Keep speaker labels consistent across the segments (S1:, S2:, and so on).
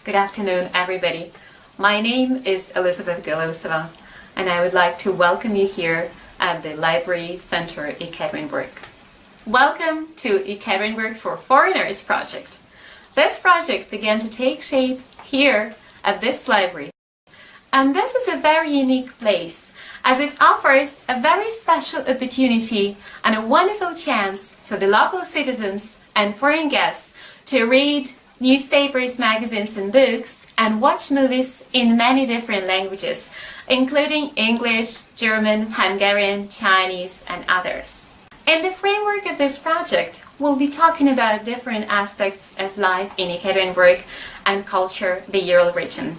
S1: Good afternoon, everybody. My name is Elizabeth Golousova, and I would like to welcome you here at the Library Center Yekaterinburg. Welcome to Yekaterinburg for Foreigners project. This project began to take shape here at this library. And this is a very unique place, as it offers a very special opportunity and a wonderful chance for the local citizens and foreign guests to read newspapers, magazines and books and watch movies in many different languages, including English, German, Hungarian, Chinese and others. In the framework of this project, we'll be talking about different aspects of life in Yekaterinburg and culture, the Ural region.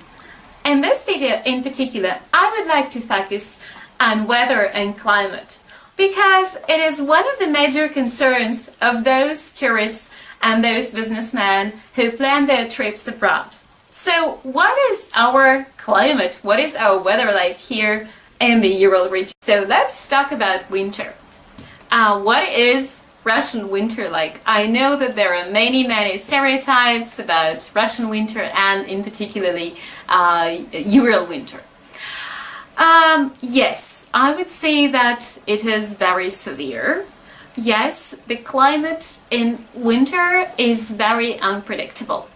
S1: In this video in particular, I would like to focus on weather and climate because it is one of the major concerns of those tourists and those businessmen who plan their trips abroad. So what is our climate? What is our weather like here in the Ural region? So let's talk about winter. What is Russian winter like? I know that there are many stereotypes about Russian winter and in particularly Ural winter. Yes, I would say that it is very severe. Yes, the climate in winter is very unpredictable.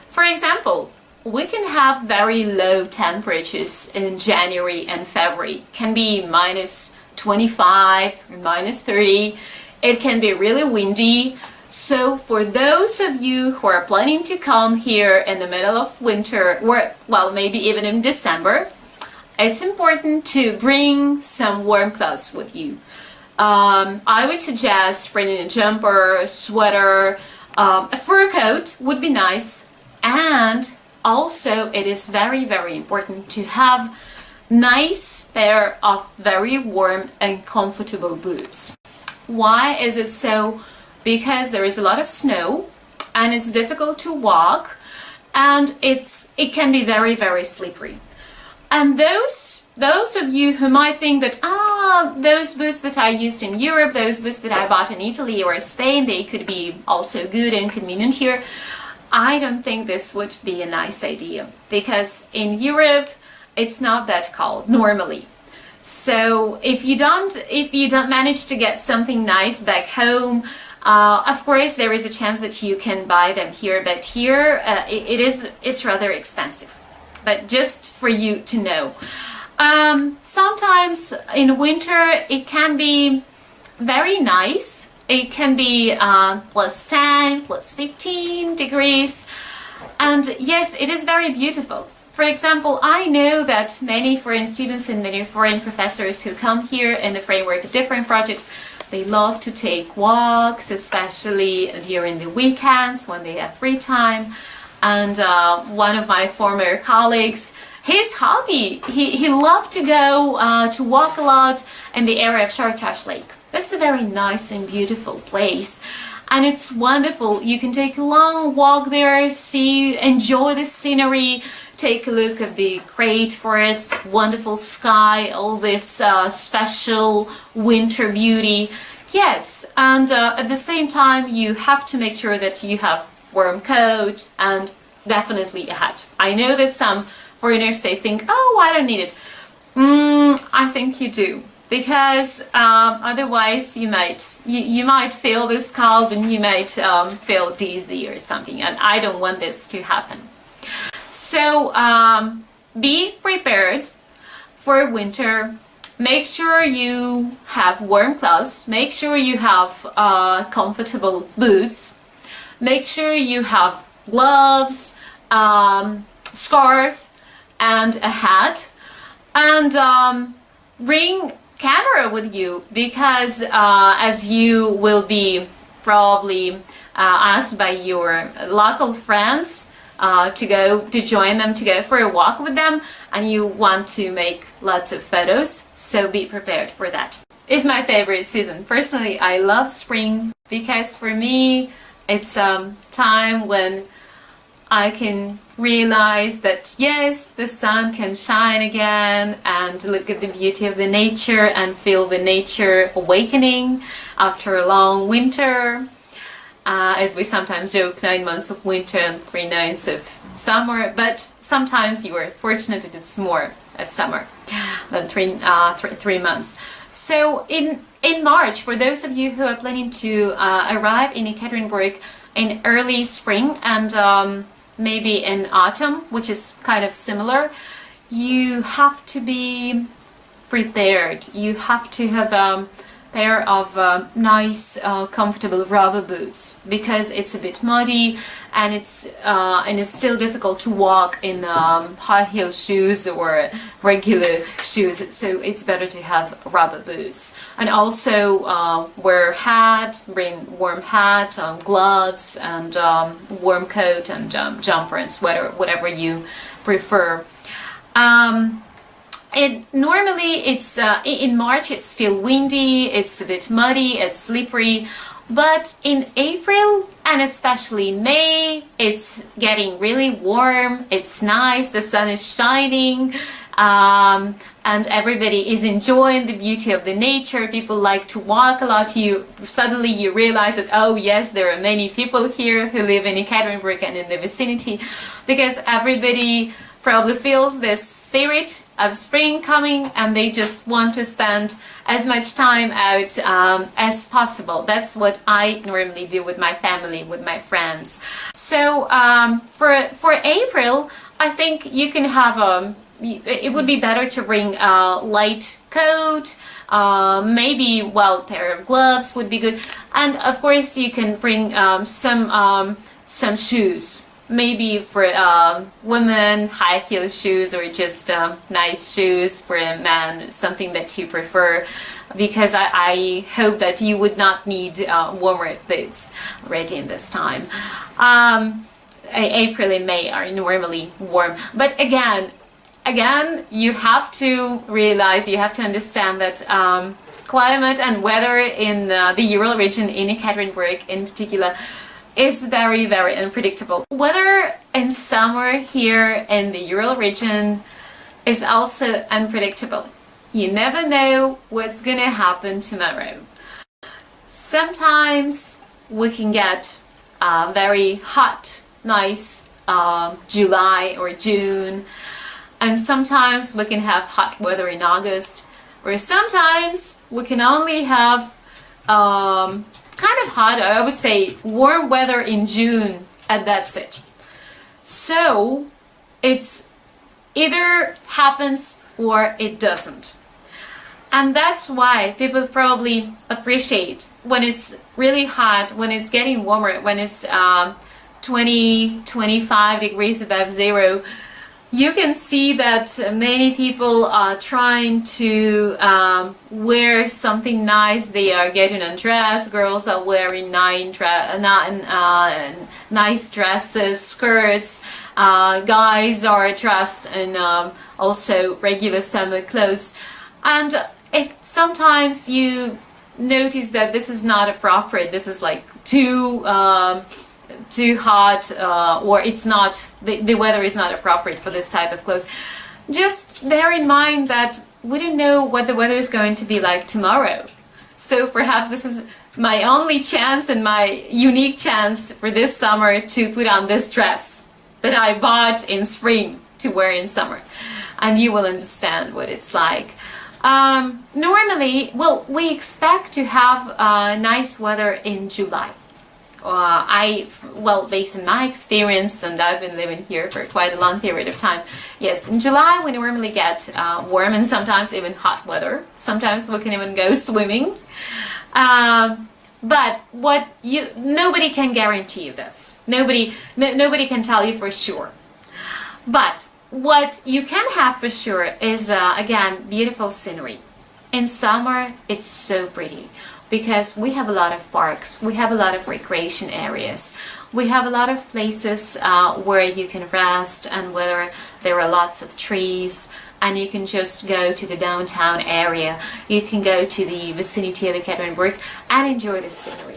S1: For example, we can have very low temperatures in January and February. It can be minus 25 or minus 30. It can be really windy. So for those of you who are planning to come here in the middle of winter, or well, maybe even in December, it's important to bring some warm clothes with you. I would suggest bringing a jumper, a sweater, a fur coat would be nice. And also it is very important to have nice pair of very warm and comfortable boots. Why is it so? Because there is a lot of snow and it's difficult to walk and it can be very slippery. And those of you who might think that those boots that I used in Europe, those boots that I bought in Italy or Spain, they could be also good and convenient here. I don't think this would be a nice idea because in Europe it's not that cold normally. So if you don't manage to get something nice back home, of course there is a chance that you can buy them here, but here it's rather expensive. But just for you to know. Sometimes in winter it can be very nice. It can be plus 10, plus 15 degrees. And yes, it is very beautiful. For example, I know that many foreign students and many foreign professors who come here in the framework of different projects, they love to take walks, especially during the weekends when they have free time. And one of my former colleagues, his hobby, he loved to go to walk a lot in the area of Shortash Lake. This is a very nice and beautiful place. And it's wonderful. You can take a long walk there, enjoy the scenery, take a look at the great forest, wonderful sky, all this special winter beauty. Yes, and at the same time, you have to make sure that you have warm coat and definitely a hat. I know that some foreigners, they think, oh, I don't need it. I think you do, because otherwise you might feel this cold and you might feel dizzy or something, and I don't want this to happen. So be prepared for winter. Make sure you have warm clothes. Make sure you have comfortable boots. Make sure you have gloves, scarf and a hat, and bring camera with you because as you will be probably asked by your local friends to join them, to go for a walk with them, and you want to make lots of photos, so be prepared for that. It's my favorite season. Personally, I love spring because for me it's a time when I can realize that yes, the sun can shine again and look at the beauty of the nature and feel the nature awakening after a long winter. as we sometimes joke, 9 months of winter and 3 nights of summer, but sometimes you are fortunate that it's more of summer than three months. So in March, for those of you who are planning to arrive in Yekaterinburg in early spring and maybe in autumn, which is kind of similar, you have to be prepared. You have to have a pair of nice, comfortable rubber boots, because it's a bit muddy and it's still difficult to walk in high heel shoes or regular shoes. So it's better to have rubber boots, and also wear hat, bring warm hat, gloves, and warm coat and jumper and sweater, whatever you prefer. Normally it's in March it's still windy, it's a bit muddy, it's slippery, but in April and especially May it's getting really warm, it's nice, the sun is shining, and everybody is enjoying the beauty of the nature. People like to walk a lot. Suddenly you realize that, oh yes, there are many people here who live in Yekaterinburg and in the vicinity, because everybody probably feels this spirit of spring coming and they just want to spend as much time out as possible. That's what I normally do with my family, with my friends. So for April, I think you can have it would be better to bring a light coat, maybe a pair of gloves would be good, and of course you can bring some shoes. Maybe for women, high heel shoes, or just nice shoes for a man, something that you prefer, because I hope that you would not need warmer boots already in this time. April and May are normally warm, but again, you have to realize, you have to understand that climate and weather in the Ural region, in Yekaterinburg in particular, is very, very unpredictable. Weather in summer here in the Ural region is also unpredictable. You never know what's gonna happen tomorrow. Sometimes we can get very hot, nice July or June, and sometimes we can have hot weather in August, or sometimes we can only have kind of hot, I would say warm weather in June, and that's it. So it's either happens or it doesn't. And that's why people probably appreciate when it's really hot, when it's getting warmer, when it's 20, 25 degrees above zero. You can see that many people are trying to wear something nice. They are getting undressed. Girls are wearing nice dresses, skirts. Guys are dressed in also regular summer clothes. And if sometimes you notice that this is not appropriate, this is like too hot, or it's not, the weather is not appropriate for this type of clothes, just bear in mind that we don't know what the weather is going to be like tomorrow. So perhaps this is my only chance and my unique chance for this summer to put on this dress that I bought in spring to wear in summer, and you will understand what it's like. Normally, we expect to have nice weather in July. Based on my experience, and I've been living here for quite a long period of time, yes, in July we normally get warm and sometimes even hot weather. Sometimes we can even go swimming. But nobody can guarantee you this. Nobody can tell you for sure. But what you can have for sure is, again, beautiful scenery. In summer, it's so pretty, because we have a lot of parks, we have a lot of recreation areas, we have a lot of places where you can rest, and where there are lots of trees, and you can just go to the downtown area, you can go to the vicinity of Yekaterinburg and enjoy the scenery.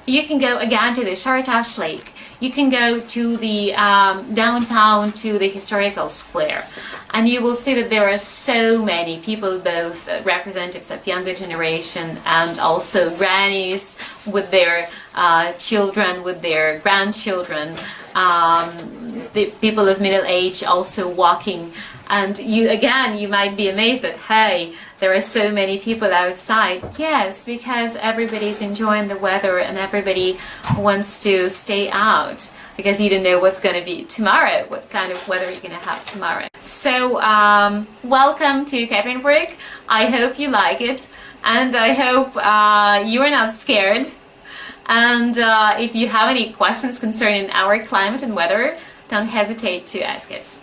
S1: You can go again to the Chartash Lake, you can go to the downtown, to the historical square, and you will see that there are so many people, both representatives of younger generation and also grannies with their children, with their grandchildren, the people of middle age also walking. And you might be amazed that, hey, there are so many people outside. Yes, because everybody's enjoying the weather and everybody wants to stay out, because you don't know what's going to be tomorrow, what kind of weather you're going to have tomorrow. So welcome to Yekaterinburg. I hope you like it, and I hope you are not scared. And if you have any questions concerning our climate and weather, don't hesitate to ask us.